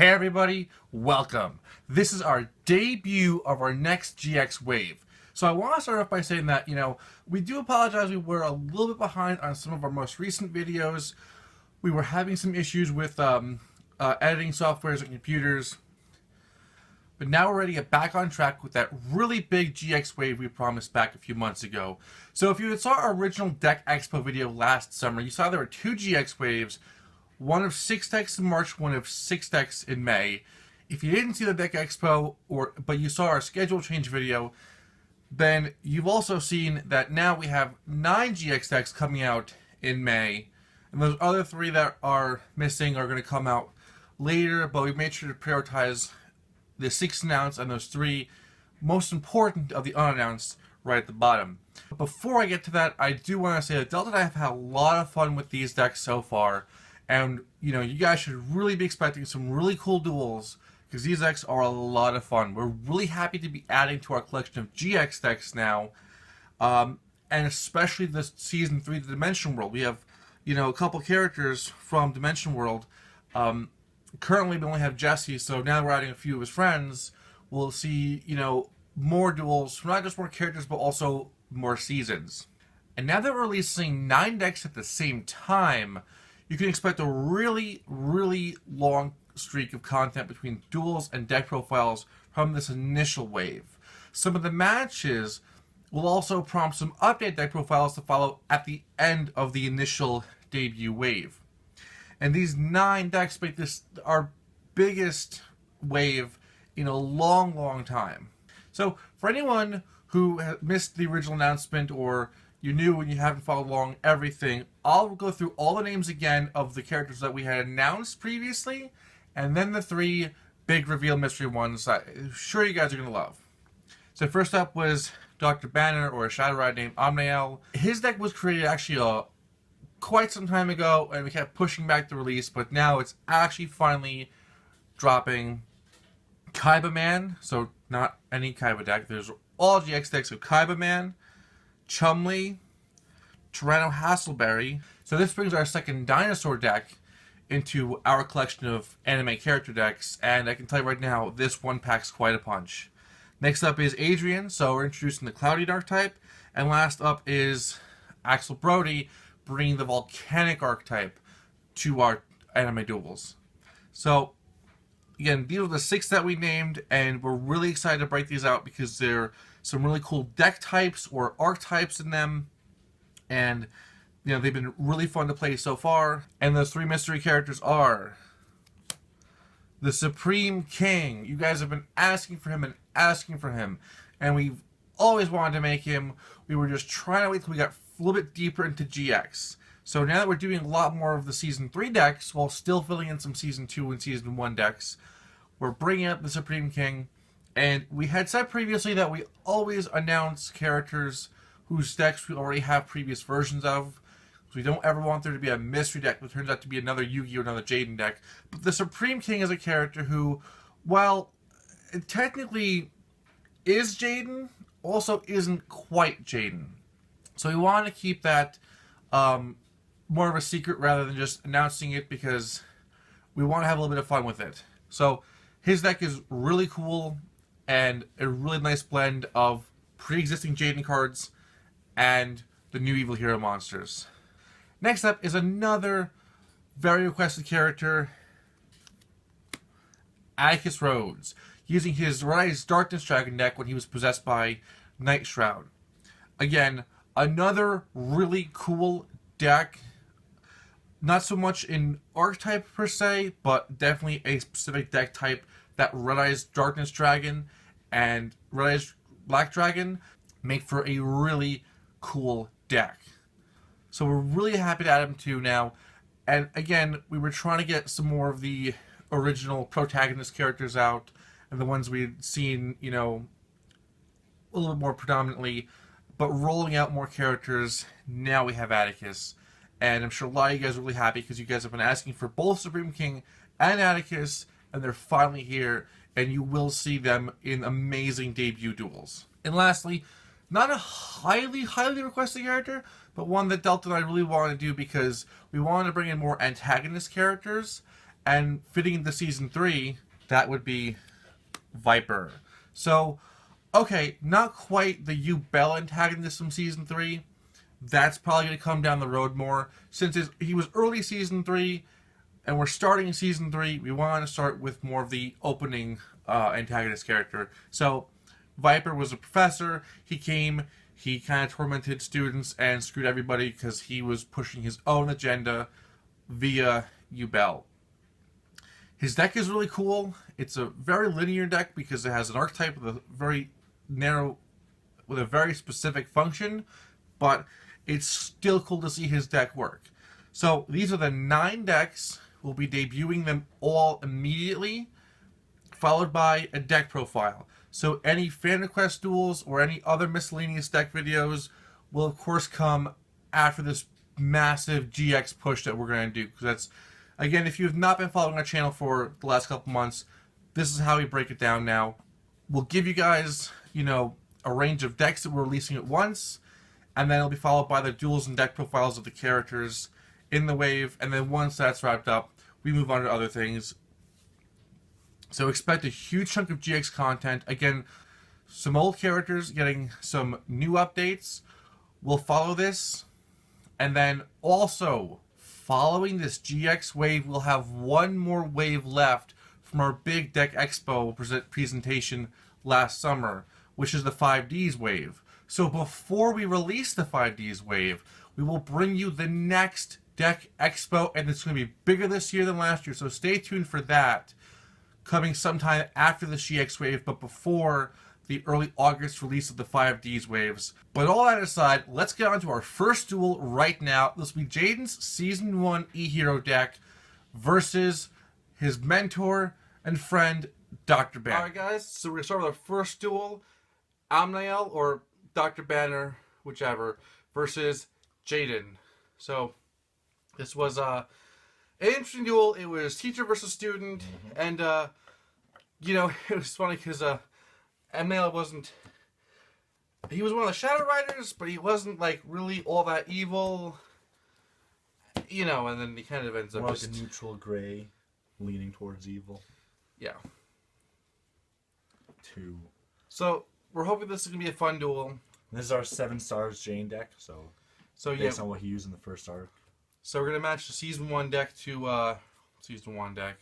Hey everybody, welcome. This is our debut of our next GX wave. So I want to start off by saying that, we do apologize. We were a little bit behind on some of our most recent videos. We were having some issues with editing softwares and computers. But now we're ready to get back on track with that really big GX wave we promised back a few months ago. So if you saw our original Deck Expo video last summer, you saw there were two GX waves. One of 6 decks in March, one of 6 decks in May. If you didn't see the Deck Expo, but you saw our schedule change video, then you've also seen that now we have 9 GX decks coming out in May. And those other 3 that are missing are going to come out later, but we made sure to prioritize the 6 announced and those 3 most important of the unannounced right at the bottom. But before I get to that, I do want to say that Delta and I have had a lot of fun with these decks so far. And, you guys should really be expecting some really cool duels, because these decks are a lot of fun. We're really happy to be adding to our collection of GX decks now, and especially this Season 3 of the Dimension World. We have, a couple characters from Dimension World. Currently, we only have Jesse, so now we're adding a few of his friends. We'll see, more duels, not just more characters, but also more seasons. And now that we're releasing 9 decks at the same time, you can expect a really, really long streak of content between duels and deck profiles from this initial wave. Some of the matches will also prompt some update deck profiles to follow at the end of the initial debut wave. And these 9 decks make this our biggest wave in a long, long time. So for anyone who missed the original announcement, or you knew and you haven't followed along everything, I'll go through all the names again of the characters that we had announced previously, and then the 3 big reveal mystery ones that I'm sure you guys are going to love. So first up was Dr. Banner, or a Shadow Rider named Amnael. His deck was created actually quite some time ago, and we kept pushing back the release, but now it's actually finally dropping. Kaiba Man, so not any Kaiba deck, there's all GX decks of Kaiba Man, Chumley, Tyranno Hasselberry. So this brings our second dinosaur deck into our collection of anime character decks, and I can tell you right now, this one packs quite a punch. Next up is Adrian, so we're introducing the Cloudy archetype, and last up is Axel Brody, bringing the Volcanic archetype to our anime duels. So again, these are the 6 that we named, and we're really excited to break these out because they're some really cool deck types or archetypes in them, and they've been really fun to play so far. And those 3 mystery characters are the Supreme King. You guys have been asking for him and asking for him, and we've always wanted to make him. We were just trying to wait till we got a little bit deeper into GX. So now that we're doing a lot more of the Season 3 decks while still filling in some Season 2 and Season 1 decks, we're bringing up the Supreme King. And we had said previously that we always announce characters whose decks we already have previous versions of. So we don't ever want there to be a mystery deck that turns out to be another Yu-Gi-Oh! Another Jaden deck. But the Supreme King is a character who, while it technically is Jaden, also isn't quite Jaden. So we want to keep that more of a secret rather than just announcing it, because we want to have a little bit of fun with it. So his deck is really cool, and a really nice blend of pre-existing Jaden cards and the new Evil Hero monsters. Next up is another very requested character, Atticus Rhodes, using his Rise Darkness Dragon deck when he was possessed by Night Shroud. Again, another really cool deck. Not so much in archetype per se, but definitely a specific deck type that Red Eyes Darkness Dragon and Red Eyes Black Dragon make for a really cool deck. So we're really happy to add him to now. And again, we were trying to get some more of the original protagonist characters out, and the ones we'd seen, a little bit more predominantly, but rolling out more characters. Now we have Atticus. And I'm sure a lot of you guys are really happy because you guys have been asking for both Supreme King and Atticus, and they're finally here, and you will see them in amazing debut duels. And lastly, not a highly requested character, but one that Delta and I really want to do because we wanted to bring in more antagonist characters, And fitting into Season 3, that would be Viper. So, okay, not quite the Bell antagonist from Season 3. That's probably going to come down the road more. Since he was early Season 3, and we're starting Season 3, we want to start with more of the opening antagonist character. So, Viper was a professor. He came, he kind of tormented students and screwed everybody because he was pushing his own agenda via Bell. His deck is really cool. It's a very linear deck because it has an archetype with a very narrow, with a very specific function, but it's still cool to see his deck work. So these are the 9 decks. We'll be debuting them all immediately, followed by a deck profile. So any fan request duels or any other miscellaneous deck videos will of course come after this massive GX push that we're going to do. Because that's, again, if you have not been following our channel for the last couple months, this is how we break it down now. We'll give you guys, a range of decks that we're releasing at once, and then it'll be followed by the duels and deck profiles of the characters in the wave, and then once that's wrapped up, we move on to other things. So expect a huge chunk of GX content. Again, some old characters getting some new updates. We'll follow this, and then also following this GX wave, we'll have one more wave left from our big Deck Expo presentation last summer, which is the 5Ds wave. So before we release the 5Ds wave, we will bring you the next Deck Expo, and it's going to be bigger this year than last year, so stay tuned for that, coming sometime after the GX wave, but before the early August release of the 5Ds waves. But all that aside, let's get on to our first duel right now. This will be Jaden's Season 1 E-Hero deck versus his mentor and friend, Dr. Banner. Alright guys, so we're going to start with our first duel. Amnael, or Dr. Banner, whichever, versus Jaden. So, this was an interesting duel. It was teacher versus student, and, it was funny because Amnael wasn't... He was one of the Shadow Riders, but he wasn't, really all that evil. And then he kind of ends up more like a neutral gray, leaning towards evil. Yeah. 2. So, we're hoping this is going to be a fun duel. This is our 7 stars Jane deck, so based on what he used in the first arc. So we're going to match the Season 1 deck to Season 1 deck.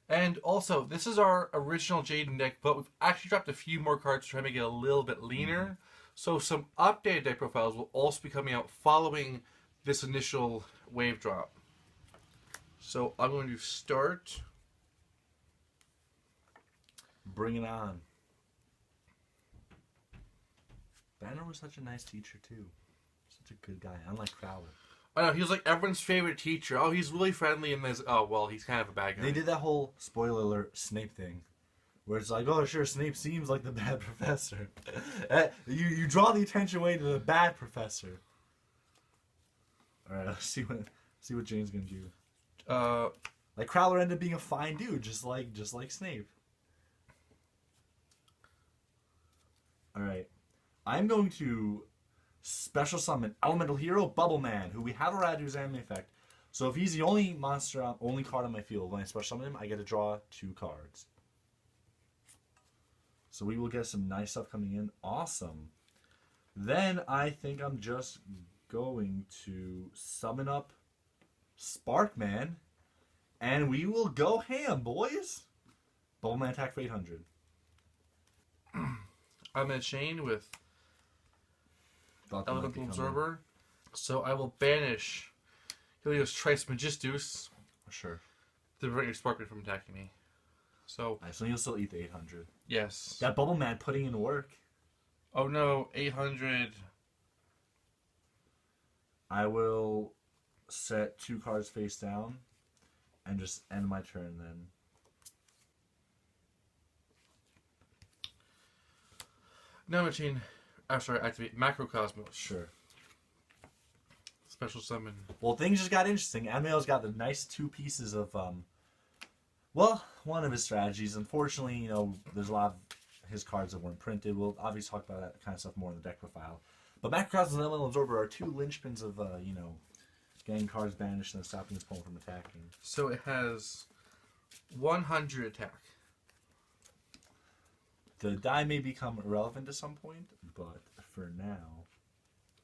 And also, this is our original Jaden deck, but we've actually dropped a few more cards to try to make it a little bit leaner. So some updated deck profiles will also be coming out following this initial wave drop. So I'm going to start. Bring it on. Banner was such a nice teacher too. Such a good guy, unlike Crowler. I know, he was like everyone's favorite teacher. Oh, he's really friendly and there's... Oh, well, he's kind of a bad guy. They did that whole, spoiler alert, Snape thing. Where it's like, oh, sure, Snape seems like the bad professor. you draw the attention away to the bad professor. Alright, let's see what Jane's gonna do. Like, Crowler ended up being a fine dude, just like Snape. Alright. I'm going to special summon Elemental Hero Bubble Man, who we have a Radu's anime effect. So if he's the only only card on my field, when I special summon him, I get to draw 2 cards. So we will get some nice stuff coming in. Awesome. Then I think I'm just going to summon up Sparkman, and we will go ham, boys. Bubble Man attack for 800. I'm going to chain with Elemental Absorber. So I will banish Helios Trice Magistus. Sure. To prevent your Sparkman from attacking me. So you'll still eat the 800. Yes. That Bubble Man putting in work. Oh no, 800. I will set 2 cards face down and just end my turn then. Now I'm going to chain... activate Macrocosmos. Sure. Special summon. Well, things just got interesting. Amnael's got the nice 2 pieces of, well, one of his strategies. Unfortunately, there's a lot of his cards that weren't printed. We'll obviously talk about that kind of stuff more in the deck profile. But Macrocosmos and Elemental Absorber are 2 linchpins of, Getting cards banished and stopping his opponent from attacking. So it has 100 attack. The die may become irrelevant at some point, but for now...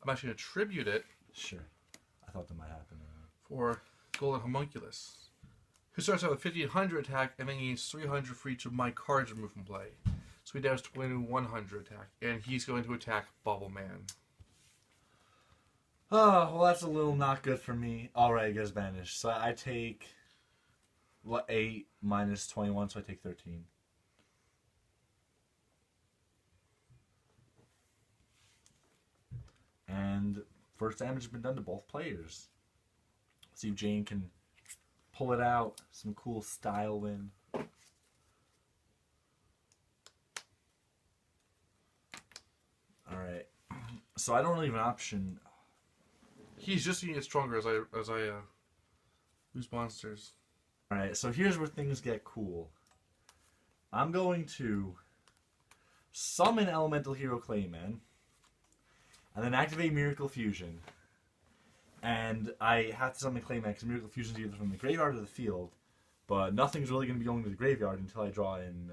I'm actually going to tribute it. Sure. I thought that might happen. For Golden Homunculus, who starts out with 1500 attack and then gains 300 for each of my cards removed from play. So he does 2100 attack, and he's going to attack Bubble Man. Oh, well, that's a little not good for me. Alright, it gets banished. So I take, 8 minus 21, so I take 13. And first damage has been done to both players. Let's see if Jane can pull it out. Some cool style win. Alright. So I don't really have an option. He's just going to get stronger as I lose monsters. Alright, so here's where things get cool. I'm going to summon Elemental Hero Clayman, and then activate Miracle Fusion. And I have to summon Clayman because Miracle Fusion is either from the graveyard or the field, but nothing's really going to be going to the graveyard until I draw in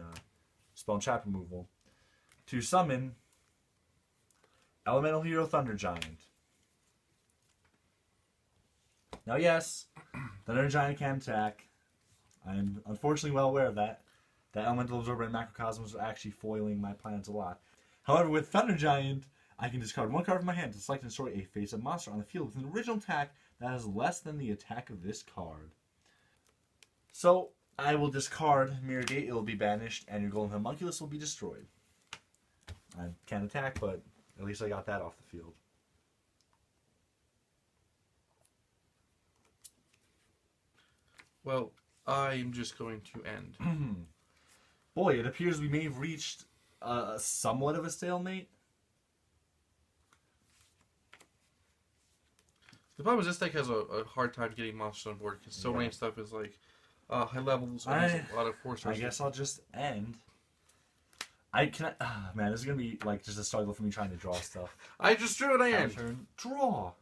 spell and trap removal. To summon Elemental Hero Thunder Giant. Now, yes, Thunder Giant can attack. I'm unfortunately well aware of that. That Elemental Absorber and Macrocosmos are actually foiling my plans a lot. However, with Thunder Giant, I can discard one card from my hand to select and destroy a face-up monster on the field with an original attack that is less than the attack of this card. So, I will discard Mirror Gate, it will be banished, and your Golden Homunculus will be destroyed. I can't attack, but at least I got that off the field. Well, I'm just going to end. Boy, it appears we may have reached somewhat of a stalemate. The problem is this deck has a hard time getting monsters on board because so many stuff is like high levels and a lot of force. I guess I'll just end. Man, this is gonna be like just a struggle for me trying to draw stuff. I just drew an end. Turn. Draw.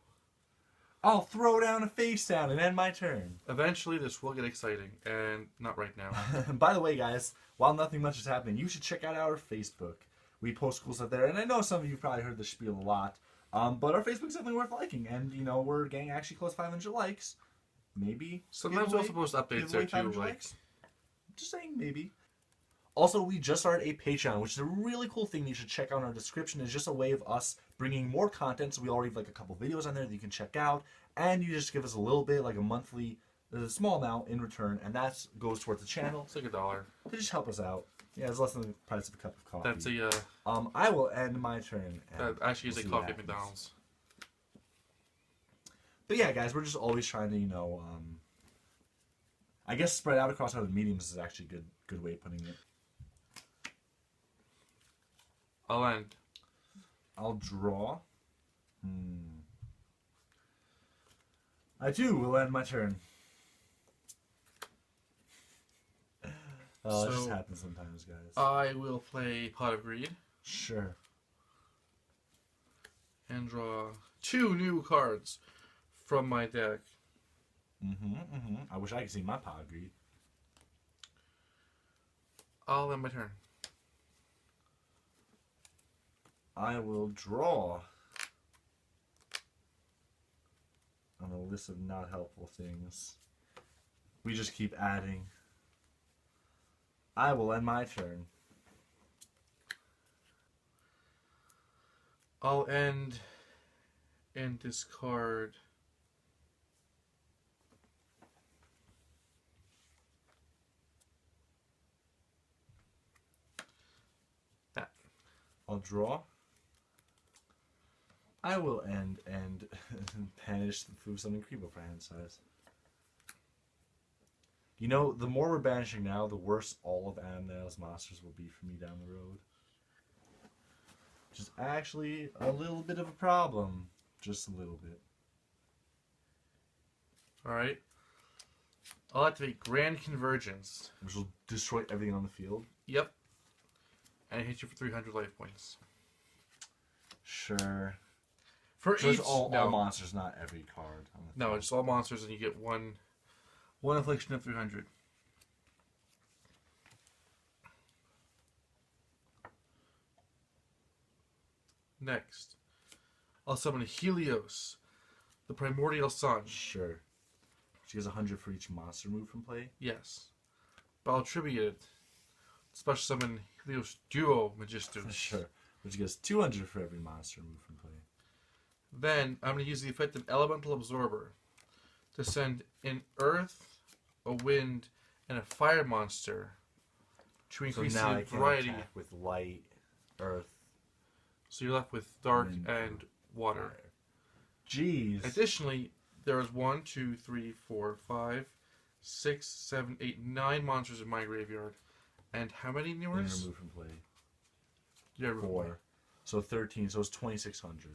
I'll throw down a face down and end my turn. Eventually, this will get exciting, and not right now. By the way, guys, while nothing much is happening, you should check out our Facebook. We post cool stuff there, and I know some of you probably heard the spiel a lot, but our Facebook's definitely worth liking, and you know we're getting actually close to 500 likes. Maybe. Sometimes we'll post updates there too, like. Just saying, maybe. Also, we just started a Patreon, which is a really cool thing you should check out in our description. It's just a way of us bringing more content. So we already have like a couple videos on there that you can check out. And you just give us a little bit, like a monthly, a small amount in return. And that goes towards the channel. It's like $1. To just help us out. Yeah, it's less than the price of a cup of coffee. That's a, I will end my turn. That actually is a coffee at McDonald's. But yeah, guys, we're just always trying to, you know, I guess spread out across other mediums is actually a good way of putting it. I'll end. I'll draw. I too will end my turn. Oh, it just happens sometimes, guys. I will play Pot of Greed. Sure. And draw 2 new cards from my deck. I wish I could see my Pot of Greed. I'll end my turn. I will draw on a list of not helpful things. We just keep adding. I will end my turn. I'll end and discard that. I'll draw. I will end and banish the Fu Summon Creepo for hand size. You know, the more we're banishing now, the worse all of Amnael's monsters will be for me down the road. Which is actually a little bit of a problem. Just a little bit. Alright. I'll activate Grand Convergence. Which will destroy everything on the field. Yep. And hit you for 300 life points. Sure. For So each, it's all no, monsters, not every card. On the no, field. it's all monsters, and you get one affliction of 300. Next, I'll summon Helios, the Primordial Sun. Sure. She gets 100 for each monster move from play. Yes. But I'll attribute it. Special summon Helios Duo Magistus. Sure. Which gets 200 for every monster move from play. Then I'm going to use the effect of Elemental Absorber to send an Earth, a Wind, and a Fire monster to increase so now the I can variety. attack with light, earth, So you're left with Dark Wind, and Water. fire. Jeez. Additionally, there is 1, 2, 3, 4, 5, 6, 7, 8, 9 monsters in my graveyard. And how many Then numerous? remove from play. Yeah, remove 4. away. So 13. So it's 2,600.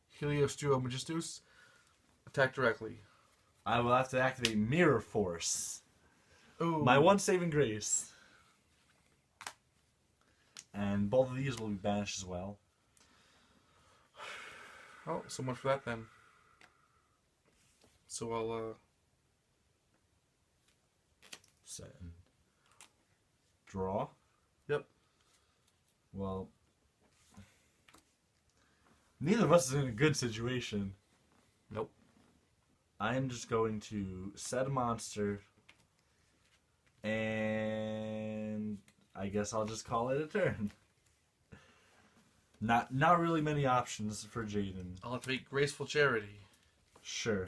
Helios Duo Magistus. Attack directly. I will have to activate Mirror Force. Ooh. My one saving grace. And both of these will be banished as well. Oh, so much for that then. So I'll Set and draw. Yep. Well, neither of us is in a good situation. Nope. I am just going to set a monster, and I guess I'll just call it a turn. Not really many options for Jaden. I'll activate Graceful Charity. Sure.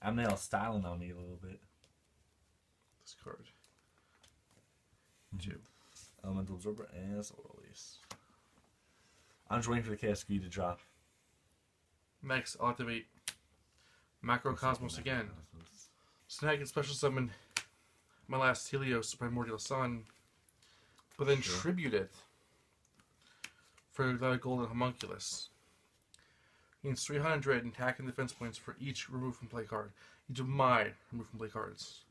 Amnael styling on me a little bit. Discard. 2. Elemental Absorber and Soul Release. I'm just waiting for the KSQ to drop. Next, I'll activate Macrocosmos again. So now I can special summon my last Helios, the Primordial Sun, but then Sure. tribute it for the Golden Homunculus. Gains 300 in attack and defense points for each removed from play card. Each of my removed from play cards.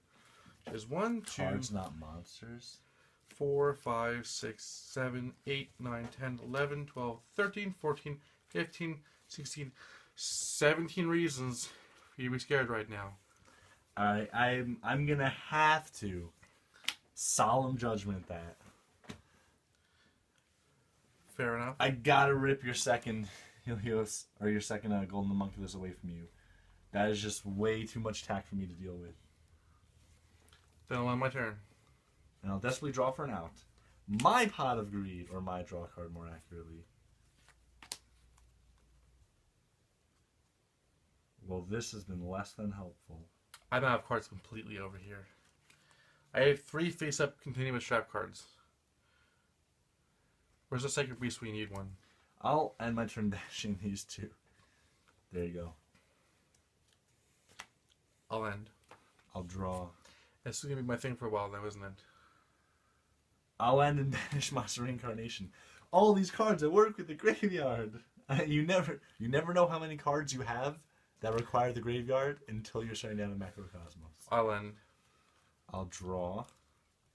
Which is 1, 2, Cards, not monsters. 4, 5, 6, 7, 8, 9, 10, 11, 12, 13, 14, 15, 16, 17 reasons for you to be scared right now. Alright, I'm gonna have to solemn judgment that. Fair enough. I gotta rip your second Helios or your second Golden Homunculus away from you. That is just way too much tact for me to deal with. Then I'll end my turn. And I'll desperately draw for an out. My Pot of Greed, or my draw card more accurately. Well, this has been less than helpful. I don't have cards completely over here. I have 3 face-up continuous trap cards. Where's the Sacred Beast when you need one? I'll end my turn dashing these two. There you go. I'll end. I'll draw. This is going to be my thing for a while now, isn't it? I'll end and banish Monster Reincarnation. All these cards that work with the graveyard. You never know how many cards you have that require the graveyard until you're shutting down a Macrocosmos. I'll end. I'll draw.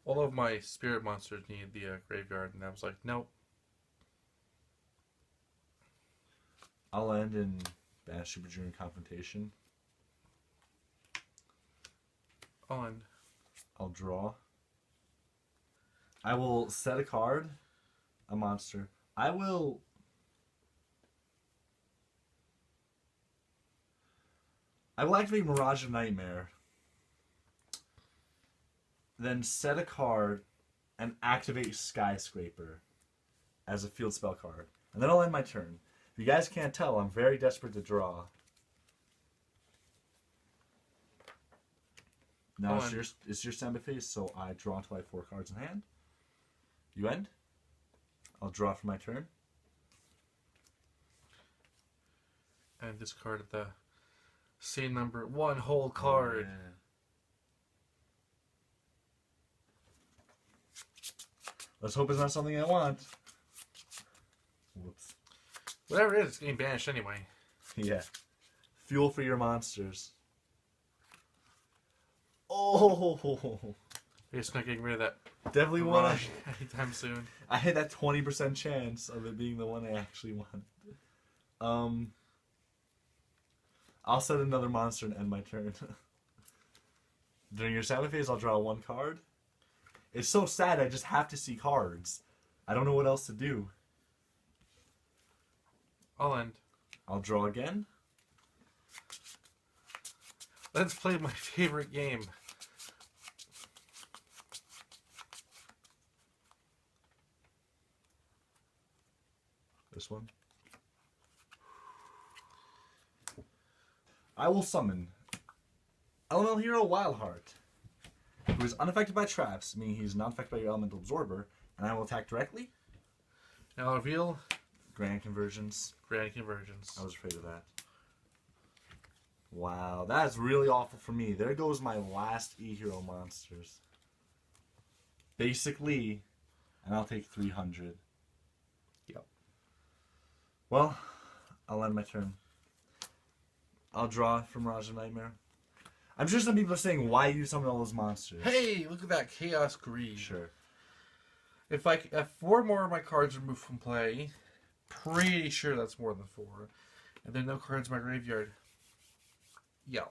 All of my spirit monsters need the graveyard, and I was like, nope. I'll end and banish Super Junior Confrontation. I'll end. I'll draw. I will set a card, a monster. I will activate Mirage of Nightmare. Then set a card and activate Skyscraper as a field spell card. And then I'll end my turn. If you guys can't tell, I'm very desperate to draw. Now it's your standby phase, so I draw until I have 4 cards in hand. You end. I'll draw for my turn. And discard the same number, 1 whole card. Oh, yeah. Let's hope it's not something I want. Whoops. Whatever it is, it's getting banished anyway. Yeah. Fuel for your monsters. Oh! I guess not getting rid of that Definitely one. Mirage anytime soon. I had that 20% chance of it being the one I actually wanted. I'll set another monster and end my turn. During your salmon phase, I'll draw one card. It's so sad, I just have to see cards. I don't know what else to do. I'll end. I'll draw again. Let's play my favorite game. This one. I will summon Elemental Hero Wildheart, who is unaffected by traps, meaning he's not affected by your Elemental Absorber, and I will attack directly. Now I'll reveal Grand Conversions. Grand Convergence. I was afraid of that. Wow, that's really awful for me. There goes my last E-Hero monsters. Basically, and I'll take 300. Yep. Well, I'll end my turn. I'll draw from Mirage of Nightmare. I'm sure some people are saying, why do you summon all those monsters? Hey, look at that Chaos Greed. Sure. If 4 more of my cards are removed from play, pretty sure that's more than 4. And there are no cards in my graveyard. Yeah.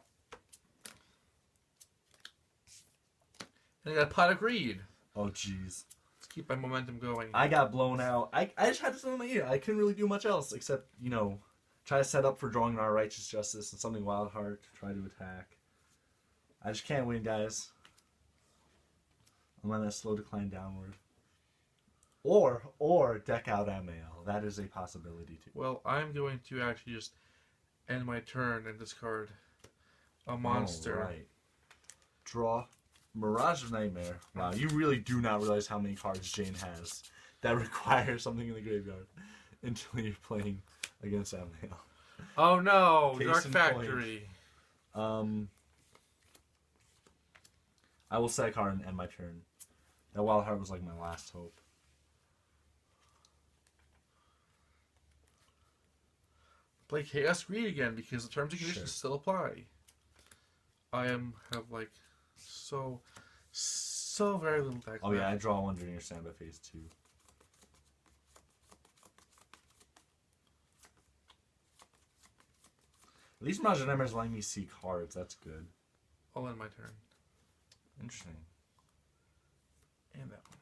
And I got a Pot of Greed. Oh, jeez. Let's keep my momentum going. I got blown out. I just had to summon my ear. I couldn't really do much else except, you know, try to set up for drawing our Righteous Justice and something Wildheart to try to attack. I just can't win, guys. I'm on that slow decline downward. Or deck out Amnael. That is a possibility too. Well, I'm going to actually just end my turn and discard a monster. Right. Draw Mirage of Nightmare. Wow, you really do not realize how many cards Jane has that require something in the graveyard until you're playing against Amnael. Oh no, Case Dark in Factory. I will set a card and end my turn. That Wildheart was like my last hope. Play Chaos Greed again because the terms and conditions Sure. still apply. I have like so very little deck. Oh yeah, I left. draw one during your standby phase too. At least Mirage of Nightmare is letting me see cards. That's good. I'll end my turn. Interesting. And that one.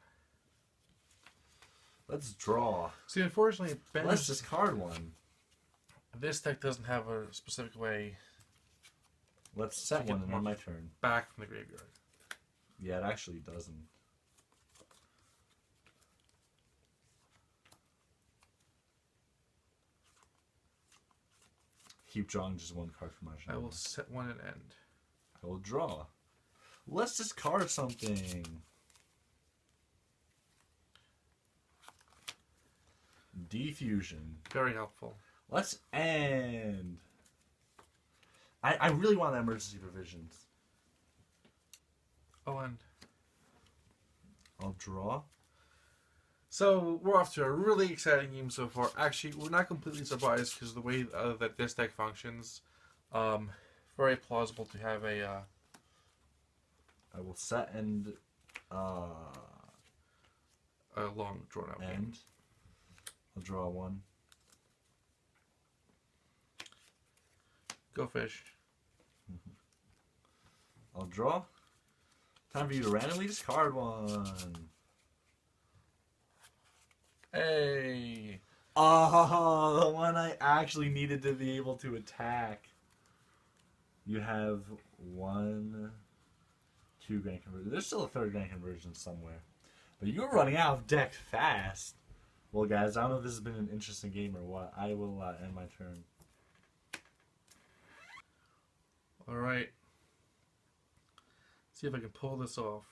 Let's draw. See, unfortunately, Let's discard one. this deck doesn't have a specific way Let's set get one and more end my turn. back from the graveyard. Yeah, it actually doesn't. Keep drawing just one card from my I will set one and end. I will draw. Let's discard something. Diffusion. Very helpful. Let's end. I really want that emergency provisions. I'll end. I'll draw. So we're off to a really exciting game so far. Actually, we're not completely surprised because the way that this deck functions, very plausible to have a. I will set and A long drawn out game. end. I'll draw one. Go fish. I'll draw. Time for you to randomly discard one. Hey. Oh, the one I actually needed to be able to attack. You have 1, 2 Grand Conversion. There's still a 3rd Grand Conversion somewhere. But you're running out of deck fast. Well, guys, I don't know if this has been an interesting game or what. I will end my turn. All right. See if I can pull this off.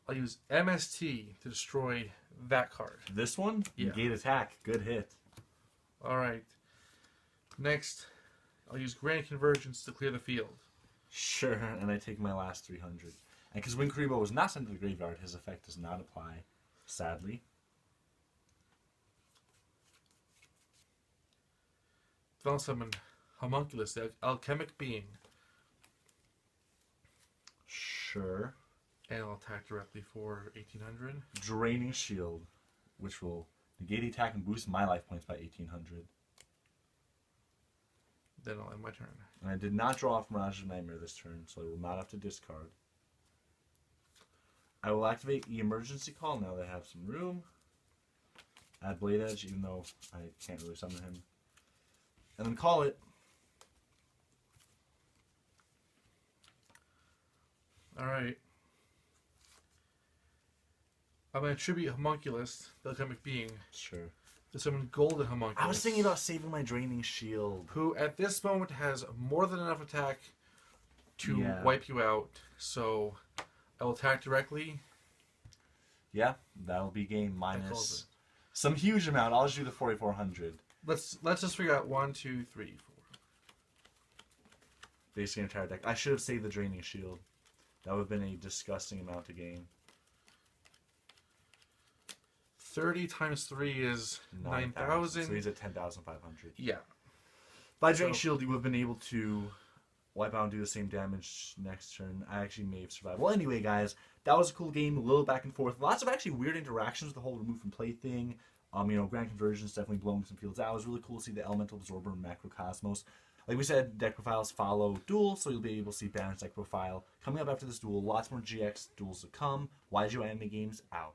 I'll use MST to destroy that card. This one? Yeah. Negate attack. Good hit. All right. Next, I'll use Grand Convergence to clear the field. Sure, and I take my last 300. And because when Karibo was not sent to the graveyard, his effect does not apply, sadly. Then I'll summon Homunculus, the alchemic being. Sure. And I'll attack directly for 1800. Draining Shield, which will negate the attack and boost my life points by 1800. Then I'll end my turn. And I did not draw off Mirage of Nightmare this turn, so I will not have to discard. I will activate the Emergency Call now that I have some room. Add Blade Edge, even though I can't really summon him. And then call it. Alright. I'm going to tribute Homunculus, the Alchemic Being, Sure. to summon Golden Homunculus. I was thinking about saving my Draining Shield. Who, at this moment, has more than enough attack to wipe you out. So, I will attack directly. Yeah, that'll be game minus some huge amount. I'll just do the 4,400. Let's just figure out 1, 2, 3, 4. Basically, an entire deck. I should have saved the Draining Shield. That would have been a disgusting amount to gain. 30 times 3 is 9,000. So he's at 10,500. Yeah. By Draining Shield, you would have been able to wipe out and do the same damage next turn. I actually may have survived. Well, anyway, guys, that was a cool game. A little back and forth. Lots of actually weird interactions with the whole remove from play thing. Grand Conversions definitely blowing some fields out. It was really cool to see the Elemental Absorber and Macrocosmos. Like we said, deck profiles follow Duel, so you'll be able to see Banner's deck profile. Coming up after this duel, lots more GX duels to come. YGO Anime Games out.